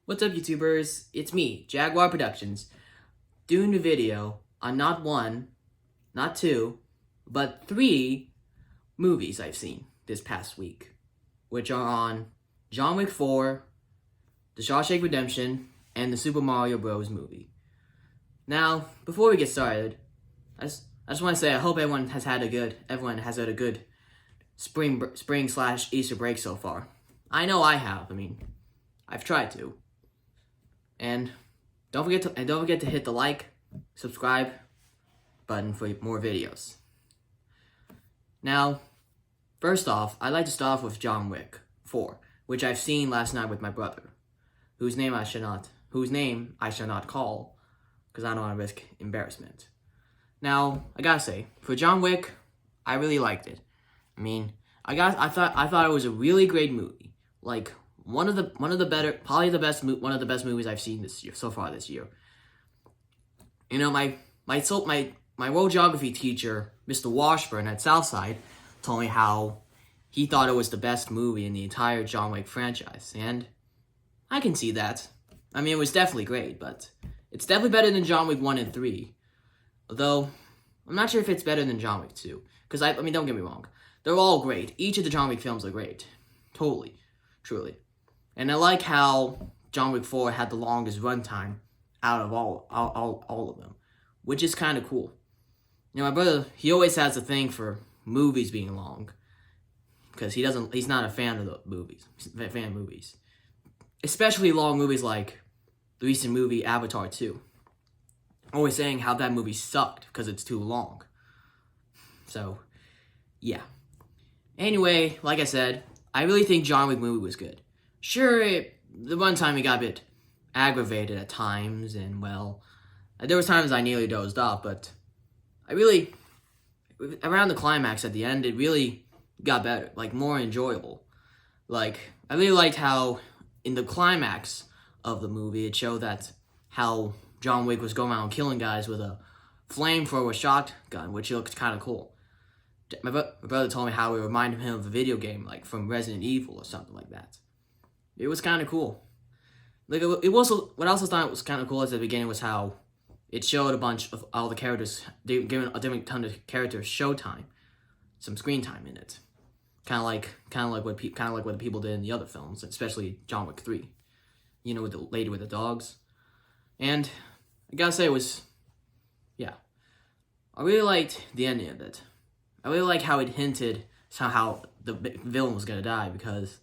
What's up, YouTubers? It's me, Jaguar Productions, doing a video on not one, not two, but three movies I've seen this past week, which are on John Wick 4, The Shawshank Redemption, and the Super Mario Bros. Movie. Now, before we get started, I just want to say I hope everyone has had a good spring/Easter break so far. I know I have. I've tried to. And don't forget to hit the like, subscribe button for more videos. Now, first off, I'd like to start off with John Wick 4, which I've seen last night with my brother, whose name I shall not call, because I don't want to risk embarrassment. Now, I gotta say, for John Wick, I really liked it. I thought it was a really great movie. Like, one of the best movies I've seen this year, so far this year. You know, my world geography teacher, Mr. Washburn at Southside, told me how he thought it was the best movie in the entire John Wick franchise, and I can see that. It was definitely great, but it's definitely better than John Wick 1 and 3. Although, I'm not sure if it's better than John Wick 2. Because, don't get me wrong. They're all great. Each of the John Wick films are great. Totally. Truly. And I like how John Wick 4 had the longest runtime out of all of them. Which is kind of cool. You know, my brother, he always has a thing for movies being long. Because he's not a fan of the movies. He's a fan of movies. Especially long movies like the recent movie Avatar 2. Always saying how that movie sucked because it's too long. So, yeah. Anyway, like I said, I really think John Wick movie was good. Sure, the runtime it got a bit aggravated at times, and well, there was times I nearly dozed off, but around the climax at the end, it really got better, like more enjoyable. Like, I really liked how in the climax of the movie, it showed that how John Wick was going around killing guys with a flamethrower shotgun, which looked kind of cool. My brother told me how it reminded him of a video game, like from Resident Evil or something like that. It was kind of cool. Like what I also thought was kind of cool at the beginning was how it showed a bunch of all the characters, giving a different ton of characters showtime, some screen time in it, kind of like what the people did in the other films, especially John Wick 3. You know, with the lady with the dogs, and I gotta say I really liked the ending of it. I really like how it hinted how the villain was gonna die because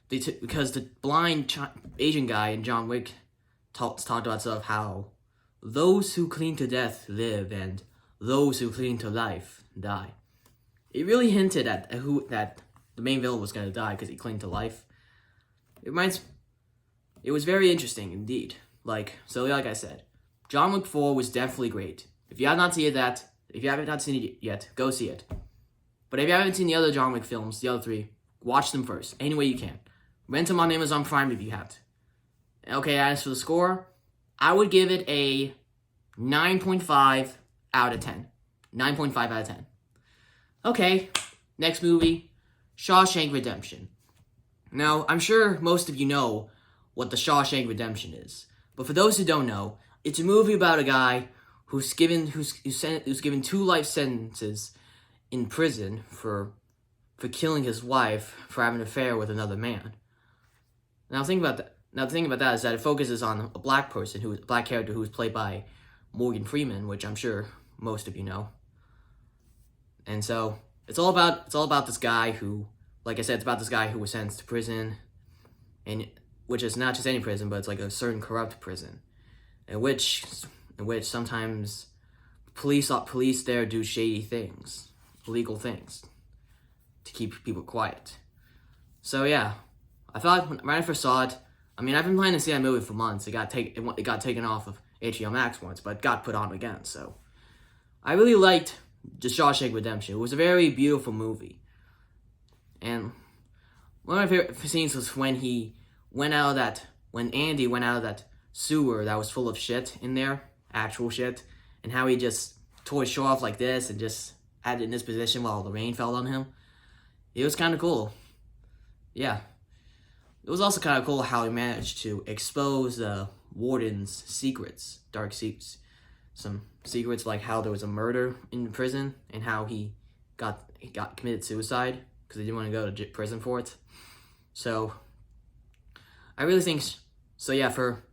the blind Asian guy in John Wick talked about stuff how those who cling to death live and those who cling to life die. It really hinted at that the main villain was gonna die because he clung to life. It was very interesting indeed. Like I said, John Wick 4 was definitely great. If you have not seen it yet, go see it. But if you haven't seen the other John Wick films, the other three, watch them first, any way you can. Rent them on Amazon Prime if you haven't. Okay, as for the score, I would give it a 9.5 out of 10. 9.5 out of 10. Okay, next movie, Shawshank Redemption. Now, I'm sure most of you know what the Shawshank Redemption is. But for those who don't know, it's a movie about a guy who's given 2 life sentences in prison for killing his wife for having an affair with another man. Now the thing about that is that it focuses on a black character who was played by Morgan Freeman, which I'm sure most of you know. And so it's all about this guy who, like I said, it's about this guy who was sentenced to prison, and which is not just any prison, but it's like a certain corrupt prison, in which sometimes police there do shady things, illegal things, to keep people quiet. So yeah, I thought when I first saw it, I've been planning to see that movie for months. It got taken off of HBO Max once, but it got put on again. So I really liked The Shawshank Redemption. It was a very beautiful movie, and one of my favorite scenes was when Andy went out of that sewer that was full of shit in there, actual shit, and how he just tore his shirt off like this and just had it in this position while the rain fell on him. It was kind of cool. Yeah. it was also kind of cool how he managed to expose the warden's secrets, dark secrets, some secrets like how there was a murder in the prison and how he got committed suicide because he didn't want to go to prison for it. So I really think so. Yeah, for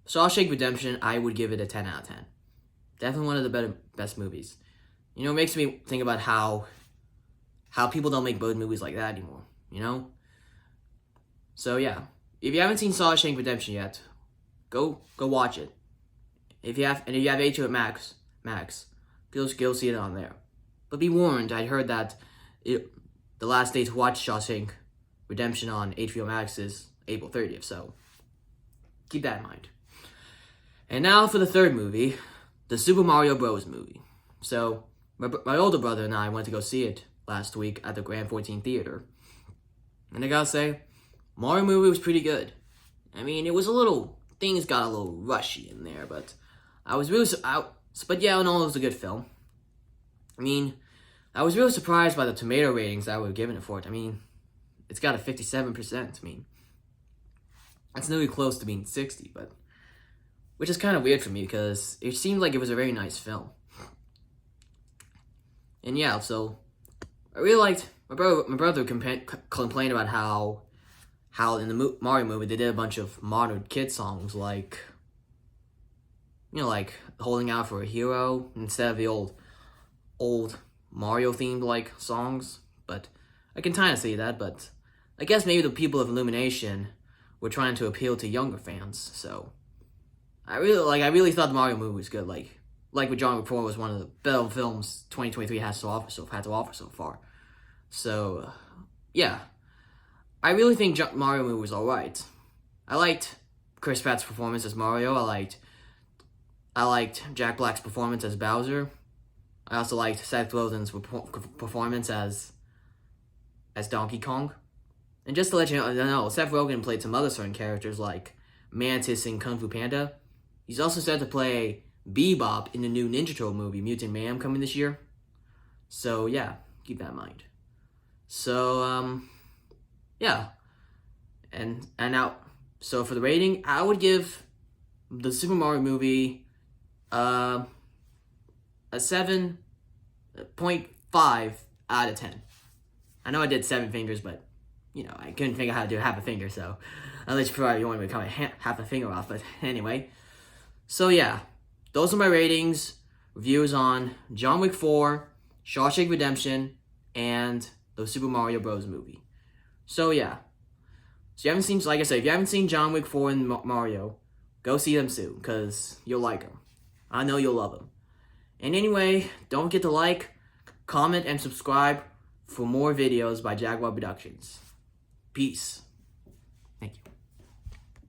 Shawshank Redemption, I would give it a 10 out of 10. Definitely one of the best movies. You know, it makes me think about how people don't make good movies like that anymore. You know. So yeah, if you haven't seen Shawshank Redemption yet, go watch it. If you have HBO Max, go see it on there. But be warned, I heard that the last day to watch Shawshank Redemption on HBO Max is April 30th, so keep that in mind. And now for the third movie, the Super Mario Bros. Movie. So my older brother and I went to go see it last week at the Grand 14 Theater. And I gotta say, Mario movie was pretty good. I mean, things got a little rushy in there, but but yeah, in all, it was a good film. I mean, I was really surprised by the tomato ratings that were given it for it. I mean, it's got a 57%. I mean, that's nearly close to being 60, but which is kind of weird for me because it seemed like it was a very nice film. And yeah, so I really liked my brother complained about how in the Mario movie they did a bunch of modern kid songs like, you know, like Holding Out for a Hero instead of the old Mario themed like songs. But I can kind of see that, but I guess maybe the people of Illumination were trying to appeal to younger fans. So I really thought the Mario movie was good. Like what John Wick 4 was one of the better films 2023 had to offer so far. So yeah, I really think Mario movie was alright. I liked Chris Pratt's performance as Mario. I liked Jack Black's performance as Bowser. I also liked Seth Rogen's performance as Donkey Kong. And just to let you know, Seth Rogen played some other certain characters like Mantis in Kung Fu Panda. He's also set to play Bebop in the new Ninja Turtle movie, Mutant Mayhem, coming this year. So yeah, keep that in mind. So yeah, and now, so for the rating, I would give the Super Mario movie a 7.5 out of 10. I know I did 7 fingers, but you know, I couldn't figure out how to do half a finger, so unless you want me to cut half a finger off, but anyway. So yeah, those are my ratings, reviews on John Wick 4, Shawshank Redemption, and the Super Mario Bros. Movie. So yeah, so if you haven't seen John Wick 4 and Mario, go see them soon, because you'll like them. I know you'll love them. And anyway, don't forget to like, comment, and subscribe for more videos by Jaguar Productions. Peace. Thank you.